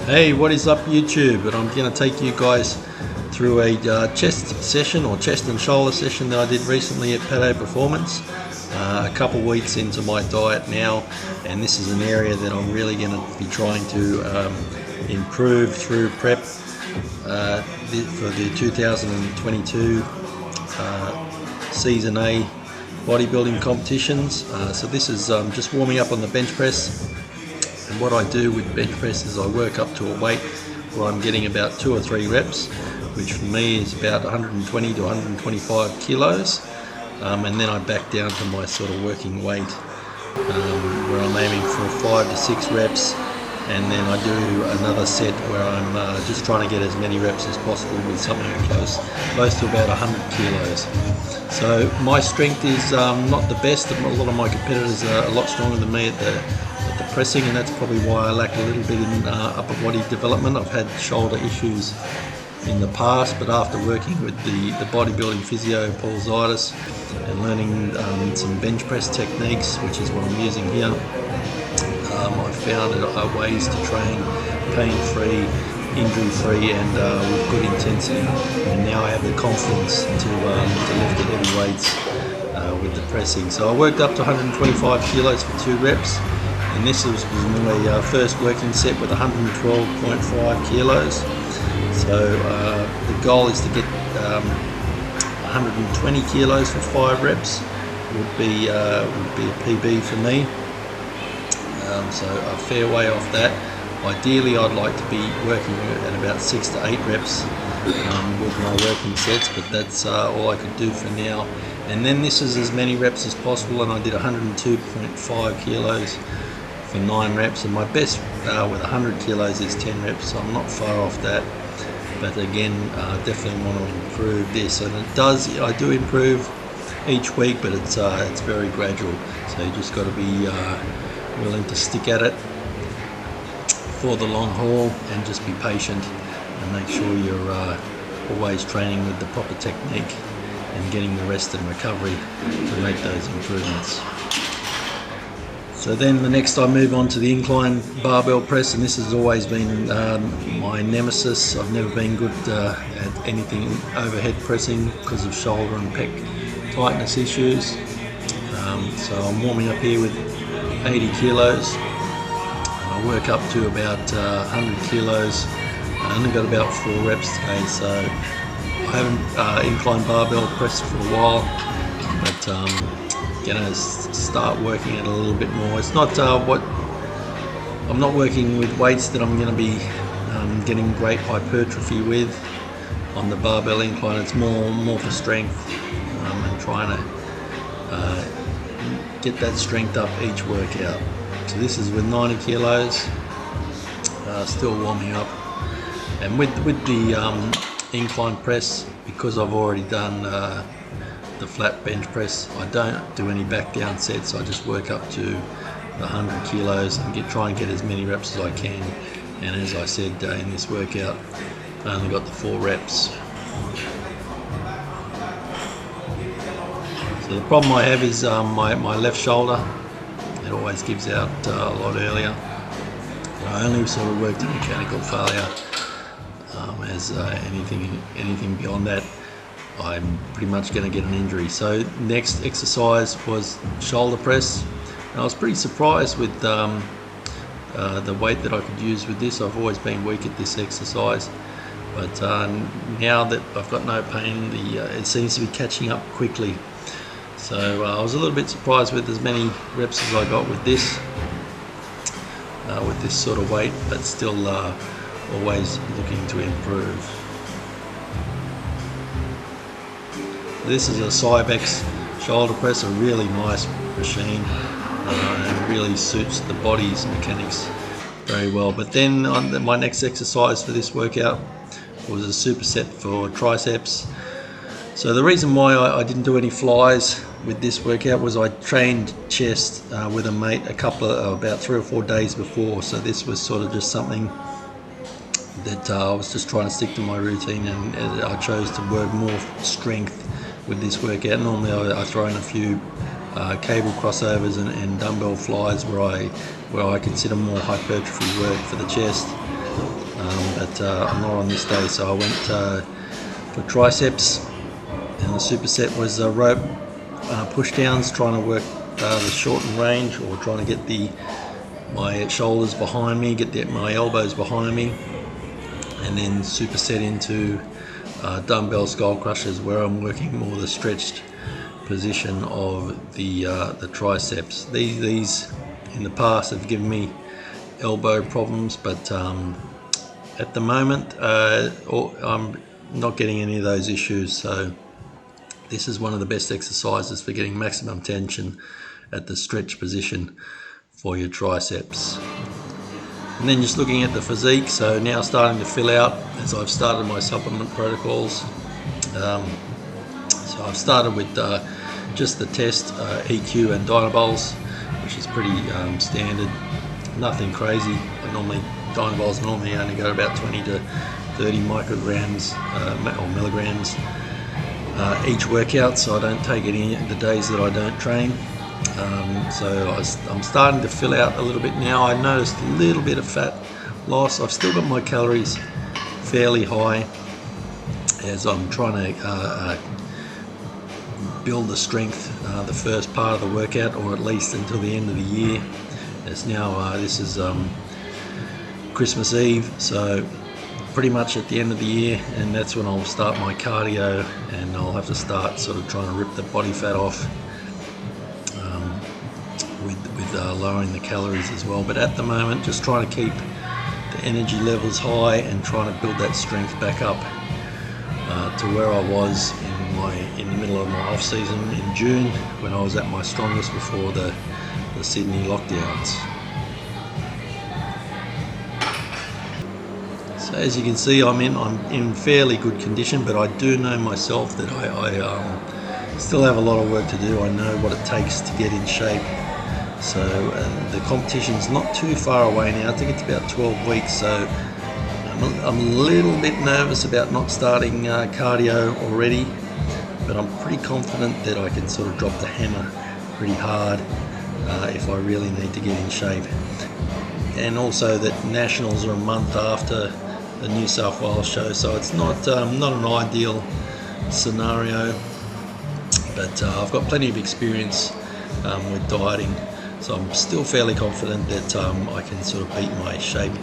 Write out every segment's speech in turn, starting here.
Hey, what is up YouTube? And I'm going to take you guys through a chest session or chest and shoulder session that I did recently at Paddo Performance. A couple weeks into my diet now, and this is an area that I'm really going to be trying to improve through prep for the 2022 Season A bodybuilding competitions. So this is just warming up on the bench press. And what I do with bench press is I work up to a weight where I'm getting about 2 or 3 reps, which for me is about 120 to 125 kilos. And then I back down to my sort of working weight, where I'm aiming for 5 to 6 reps. And then I do another set where I'm just trying to get as many reps as possible with something close to about 100 kilos. So my strength is not the best. A lot of my competitors are a lot stronger than me at the pressing, and that's probably why I lack a little bit in upper body development. I've had shoulder issues in the past, but after working with the bodybuilding physio Paul Zaitis and learning some bench press techniques, which is what I'm using here, I found ways to train pain-free, injury-free, and with good intensity. And now I have the confidence to lift the heavy weights with the pressing. So I worked up to 125 kilos for 2 reps. And this was my first working set with 112.5 kilos. So the goal is to get 120 kilos for 5 reps. Would be a PB for me. So a fair way off that. Ideally, I'd like to be working at about 6 to 8 reps with my working sets, but that's all I could do for now. And then this is as many reps as possible, and I did 102.5 kilos for 9 reps, and my best with 100 kilos is 10 reps, so I'm not far off that. But again, definitely want to improve this, and I do improve each week, but it's very gradual. So you just got to be willing to stick at it for the long haul, and just be patient, and make sure you're always training with the proper technique and getting the rest and recovery to make those improvements. So then the next I move on to the incline barbell press, and this has always been my nemesis. I've never been good at anything overhead pressing because of shoulder and pec tightness issues. So I'm warming up here with 80 kilos. I work up to about 100 kilos. I only got about 4 reps today, so I haven't incline barbell pressed for a while, but gonna start working it a little bit more. It's not I'm not working with weights that I'm going to be getting great hypertrophy with on the barbell incline. It's more for strength, and trying to get that strength up each workout. So this is with 90 kilos, still warming up. And with the incline press, because I've already done the flat bench press, I don't do any back down sets. I just work up to 100 kilos and try and get as many reps as I can. And as I said, in this workout, I only got the 4 reps. So the problem I have is my left shoulder. It always gives out a lot earlier. I only sort of worked in mechanical failure. As anything beyond that, I'm pretty much going to get an injury. So next exercise was shoulder press, and I was pretty surprised with the weight that I could use with this. I've always been weak at this exercise, but now that I've got no pain, it seems to be catching up quickly. So I was a little bit surprised with as many reps as I got with this sort of weight, but still always looking to improve. This is a Cybex shoulder press, a really nice machine, and really suits the body's mechanics very well. But then my next exercise for this workout was a superset for triceps. So the reason why I didn't do any flies with this workout was I trained chest with a mate about 3 or 4 days before. So this was sort of just something that I was just trying to stick to my routine, and I chose to work more strength with this workout. Normally I throw in a few cable crossovers and dumbbell flies where I consider more hypertrophy work for the chest. but I'm not on this day, so I went for triceps, and the superset was rope push downs, trying to work the shortened range, or trying to get my shoulders behind me, get my elbows behind me, and then superset into dumbbell skull crushers, where I'm working more the stretched position of the triceps. These in the past have given me elbow problems, but at the moment I'm not getting any of those issues, so this is one of the best exercises for getting maximum tension at the stretch position for your triceps. And then just looking at the physique, so now starting to fill out as I've started my supplement protocols. So I've started with just the test EQ and Dynabols, which is pretty standard, nothing crazy. Dynabols normally only go about 20 to 30 micrograms or milligrams each workout, so I don't take any the days that I don't train. So I'm starting to fill out a little bit now. I noticed a little bit of fat loss. I've still got my calories fairly high as I'm trying to build the strength the first part of the workout, or at least until the end of the year. As now this is Christmas Eve, so pretty much at the end of the year, and that's when I'll start my cardio, and I'll have to start sort of trying to rip the body fat off with lowering the calories as well. But at the moment, just trying to keep the energy levels high and trying to build that strength back up to where I was in the middle of my off season in June, when I was at my strongest before the Sydney lockdowns. So as you can see, I'm in fairly good condition, but I do know myself that I still have a lot of work to do. I know what it takes to get in shape. So the competition's not too far away now. I think it's about 12 weeks, so I'm a little bit nervous about not starting cardio already, but I'm pretty confident that I can sort of drop the hammer pretty hard if I really need to get in shape. And also that Nationals are a month after the New South Wales show, so it's not an ideal scenario, but I've got plenty of experience with dieting, so I'm still fairly confident that I can sort of beat my shape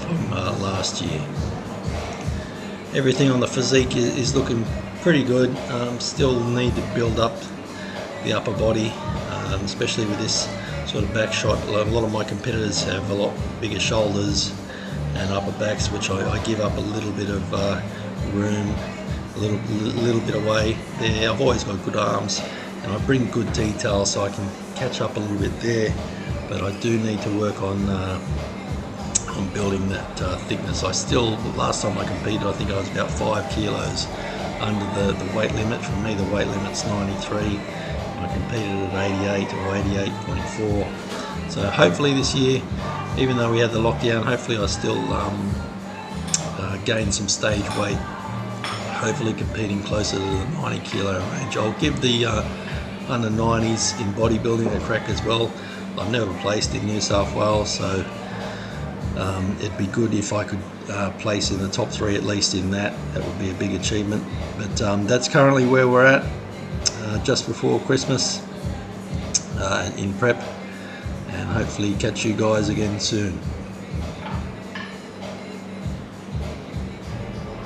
from last year. Everything on the physique is looking pretty good. Still need to build up the upper body, especially with this sort of back shot. A lot of my competitors have a lot bigger shoulders and upper backs, which I give up a little bit of room, a little bit away there. I've always got good arms, and I bring good detail, so I can catch up a little bit there, but I do need to work on building that thickness. Last time I competed, I think I was about 5 kilos under the weight limit. For me, the weight limit's 93. I competed at 88 or 88.4. So hopefully this year, even though we had the lockdown, hopefully I still gain some stage weight, hopefully competing closer to the 90 kilo range. I'll give the under 90s in bodybuilding a crack as well. I've never placed in New South Wales, so it'd be good if I could place in the top 3 at least in that. That would be a big achievement. But that's currently where we're at, just before Christmas, in prep, and hopefully catch you guys again soon.